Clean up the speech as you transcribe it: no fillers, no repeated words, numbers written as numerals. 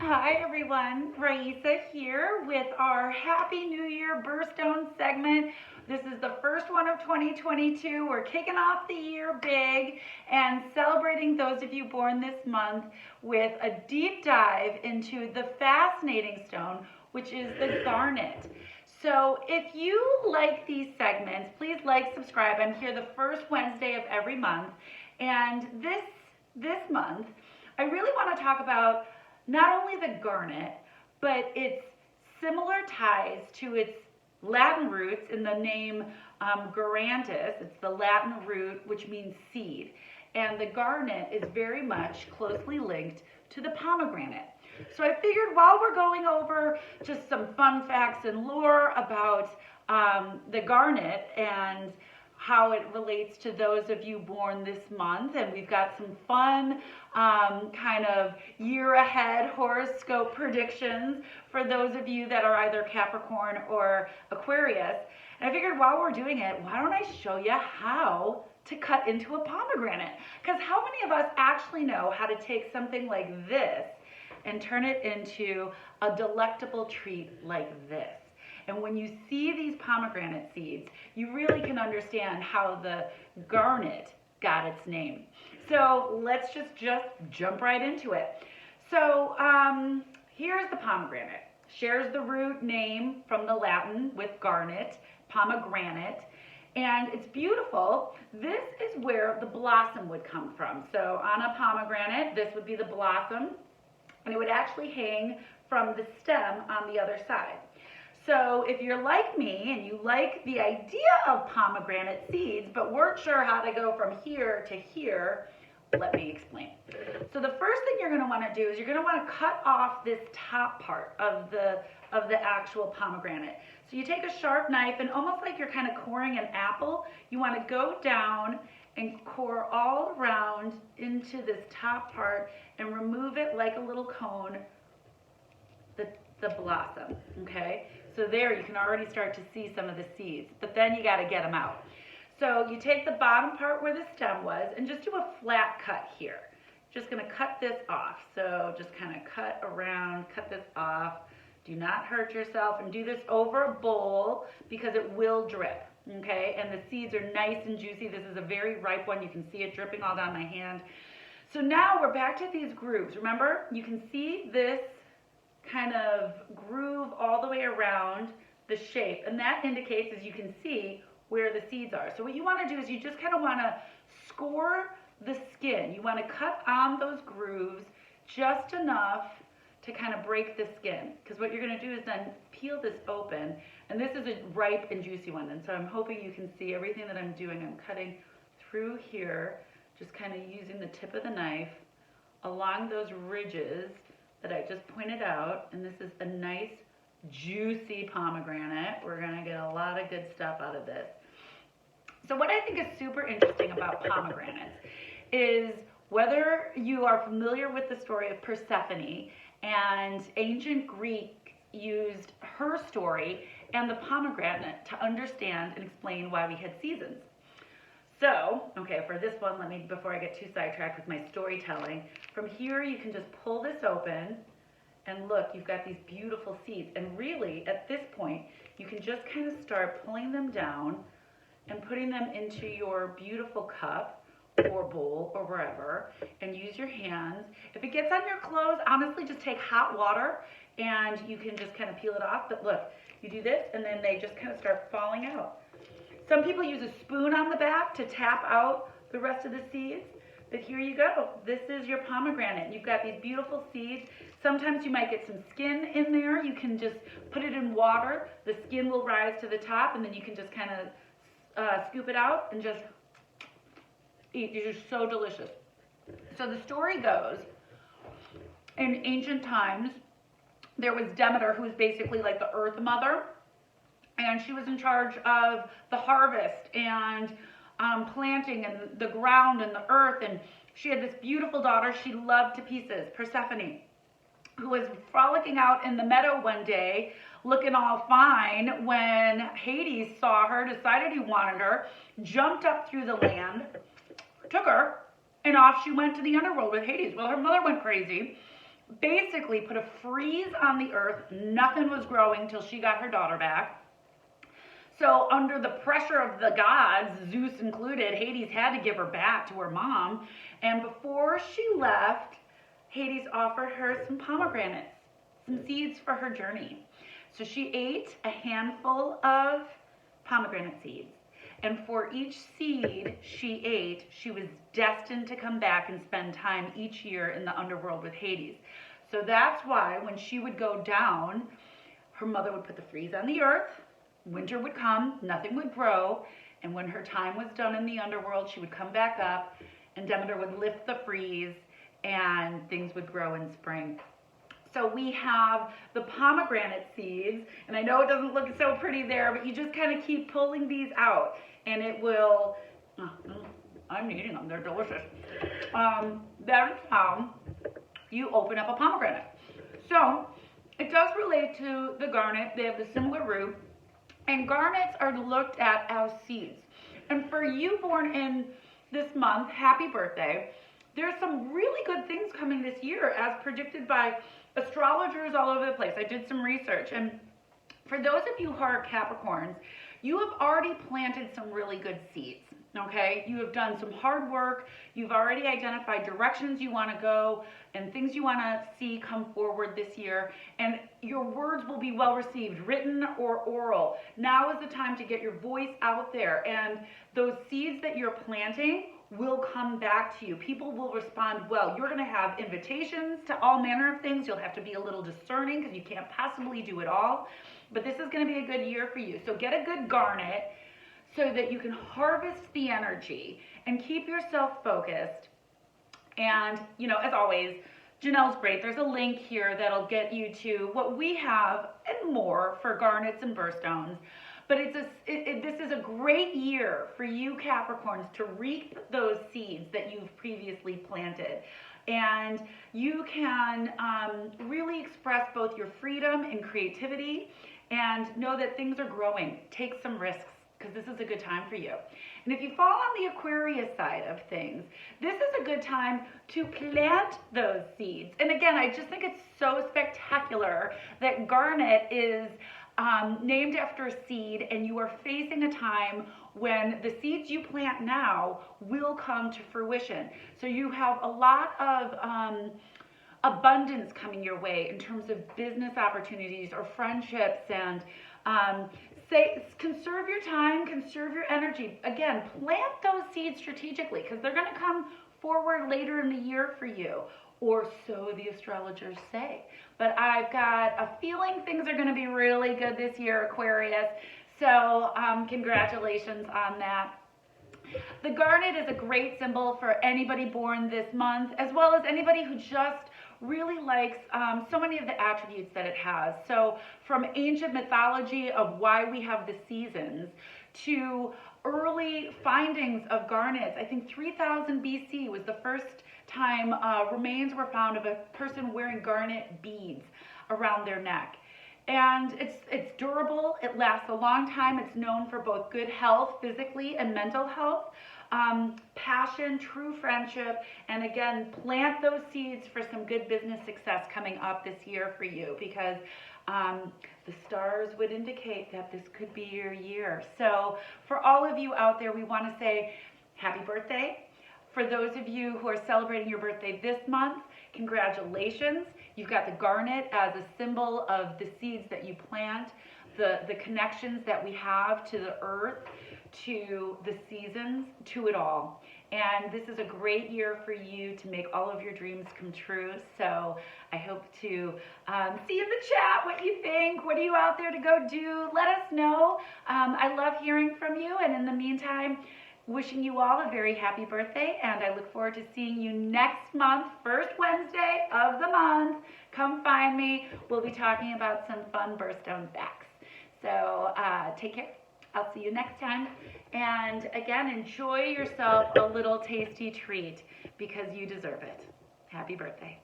Hi everyone, Raissa here with our Happy New Year Birthstone segment. This is the first one of 2022. We're kicking off the year big and celebrating those of you born this month with a deep dive into the fascinating stone, which is the garnet. So if you like these segments, please like, subscribe. I'm here the first Wednesday of every month, and this month I really want to talk about not only the garnet, but its similar ties to its Latin roots in the name garrantis. It's the Latin root which means seed. And the garnet is very much closely linked to the pomegranate. So I figured while we're going over just some fun facts and lore about the garnet and how it relates to those of you born this month, and we've got some fun kind of year ahead horoscope predictions for those of you that are either Capricorn or Aquarius. And I figured while we're doing it, why don't I show you how to cut into a pomegranate? Because how many of us actually know how to take something like this and turn it into a delectable treat like this? And when you see these pomegranate seeds, you really can understand how the garnet got its name. So let's just jump right into it. So here's the pomegranate. Shares the root name from the Latin with garnet, pomegranate, and it's beautiful. This is where the blossom would come from. So on a pomegranate, this would be the blossom, and it would actually hang from the stem on the other side. So if you're like me and you like the idea of pomegranate seeds, but weren't sure how to go from here to here, let me explain. So the first thing you're going to want to do is you're going to want to cut off this top part of the actual pomegranate. So you take a sharp knife and almost like you're kind of coring an apple, you want to go down and core all around into this top part and remove it like a little cone, the blossom, okay? So there you can already start to see some of the seeds, but then you got to get them out. So you take the bottom part where the stem was and just do a flat cut here. Just going to cut this off. So just kind of cut around, cut this off. Do not hurt yourself, and do this over a bowl because it will drip, okay? And the seeds are nice and juicy. This is a very ripe one. You can see it dripping all down my hand. So now we're back to these grooves. Remember, you can see this kind of groove all the way around the shape, and that indicates, as you can see, where the seeds are. So what you want to do is you just kind of want to score the skin. You want to cut on those grooves just enough to kind of break the skin, because what you're going to do is then peel this open, and this is a ripe and juicy one, and so I'm hoping you can see everything that I'm doing. I'm cutting through here, just kind of using the tip of the knife along those ridges that I just pointed out, and this is a nice juicy pomegranate. We're gonna get a lot of good stuff out of this. So what I think is super interesting about pomegranates is whether you are familiar with the story of Persephone, and ancient Greek used her story and the pomegranate to understand and explain why we had seasons. So, okay, for this one, before I get too sidetracked with my storytelling, from here you can just pull this open, and look, you've got these beautiful seeds. And really, at this point, you can just kind of start pulling them down and putting them into your beautiful cup or bowl or wherever, and use your hands. If it gets on your clothes, honestly, just take hot water and you can just kind of peel it off. But look, you do this, and then they just kind of start falling out. Some people use a spoon on the back to tap out the rest of the seeds, but here you go. This is your pomegranate. You've got these beautiful seeds. Sometimes you might get some skin in there. You can just put it in water. The skin will rise to the top, and then you can just kind of scoop it out and just eat. These are so delicious. So the story goes, in ancient times, there was Demeter, who was basically like the earth mother, and she was in charge of the harvest and planting and the ground and the earth. And she had this beautiful daughter she loved to pieces, Persephone, who was frolicking out in the meadow one day, looking all fine, when Hades saw her, decided he wanted her, jumped up through the land, took her, and off she went to the underworld with Hades. Well, her mother went crazy, basically put a freeze on the earth. Nothing was growing till she got her daughter back. So under the pressure of the gods, Zeus included, Hades had to give her back to her mom. And before she left, Hades offered her some pomegranates, some seeds for her journey. So she ate a handful of pomegranate seeds. And for each seed she ate, she was destined to come back and spend time each year in the underworld with Hades. So that's why when she would go down, her mother would put the freeze on the earth. Winter would come, nothing would grow, and when her time was done in the underworld, she would come back up, and Demeter would lift the freeze, and things would grow in spring. So we have the pomegranate seeds, and I know it doesn't look so pretty there, but you just kind of keep pulling these out, and it will, I'm eating them, they're delicious. That's how you open up a pomegranate. So it does relate to the garnet. They have the similar root. And garnets are looked at as seeds. And for you born in this month, happy birthday. There's some really good things coming this year as predicted by astrologers all over the place. I did some research. And for those of you who are Capricorns, you have already planted some really good seeds. Okay, you have done some hard work. You've already identified directions you want to go and things you want to see come forward this year. And your words will be well received, written or oral. Now is the time to get your voice out there. And those seeds that you're planting will come back to you. People will respond well. You're going to have invitations to all manner of things. You'll have to be a little discerning because you can't possibly do it all. But this is going to be a good year for you. So get a good garnet so that you can harvest the energy and keep yourself focused. And, you know, as always, Janelle's great. There's a link here that'll get you to what we have and more for garnets and birthstones. But this is a great year for you Capricorns to reap those seeds that you've previously planted. And you can really express both your freedom and creativity and know that things are growing. Take some risks, because this is a good time for you. And if you fall on the Aquarius side of things, this is a good time to plant those seeds. And again, I just think it's so spectacular that garnet is named after a seed, and you are facing a time when the seeds you plant now will come to fruition. So you have a lot of abundance coming your way in terms of business opportunities or friendships, and conserve your time, conserve your energy. Again, plant those seeds strategically because they're going to come forward later in the year for you, or so the astrologers say. But I've got a feeling things are going to be really good this year, Aquarius. So congratulations on that. The garnet is a great symbol for anybody born this month, as well as anybody who just really likes so many of the attributes that it has. So from ancient mythology of why we have the seasons to early findings of garnets. I think 3000 BC was the first time remains were found of a person wearing garnet beads around their neck. And it's durable, it lasts a long time, it's known for both good health physically and mental health, passion, true friendship, and again, plant those seeds for some good business success coming up this year for you, because the stars would indicate that this could be your year. So for all of you out there, we want to say happy birthday. For those of you who are celebrating your birthday this month, congratulations. You've got the garnet as a symbol of the seeds that you plant, the connections that we have to the earth, to the seasons, to it all. And this is a great year for you to make all of your dreams come true. So I hope to see in the chat what you think. What are you out there to go do? Let us know. I love hearing from you. And in the meantime, wishing you all a very happy birthday, and I look forward to seeing you next month, first Wednesday of the month. Come find me. We'll be talking about some fun birthstone facts. So take care. I'll see you next time. And again, enjoy yourself a little tasty treat because you deserve it. Happy birthday.